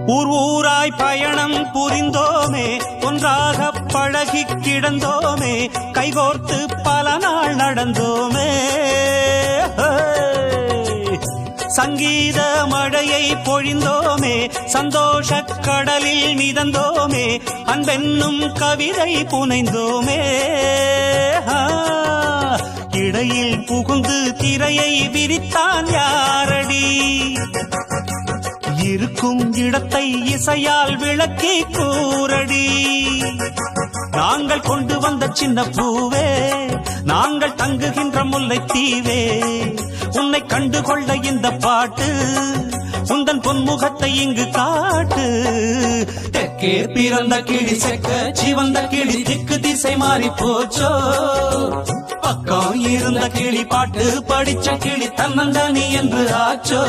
ஊர் ஊராய் பயணம் புரிந்தோமே, ஒன்றாக பழகி கிடந்தோமே, கைகோர்த்து பல நாள் நடந்தோமே. சங்கீத மழையை பொழிந்தோமே, சந்தோஷ கடலில் மிதந்தோமே, அன்பென்னும் கவிதை புனைந்தோமே. இடையில் புகுந்து திரையை விரித்தான் யாரடி? இருக்கும் இடத்தை இசையால் விளக்கி கூறடி. நாங்கள் கொண்டு வந்த சின்ன பூவே, நாங்கள் தங்குகின்ற முல்லைத்தீவே, உன்னை கண்டுகொள்ள இந்த பாட்டு, உந்தன் பொன்முகத்தை இங்கு காட்டு. தெற்கே பிறந்த கிளி செக்க சிவந்த கிளி திக்கு திசை மாறி போச்சோ, பக்கம் இருந்த கிளி பாட்டு படிச்ச கிளி தன்னந்தனி என்று ஆச்சோ.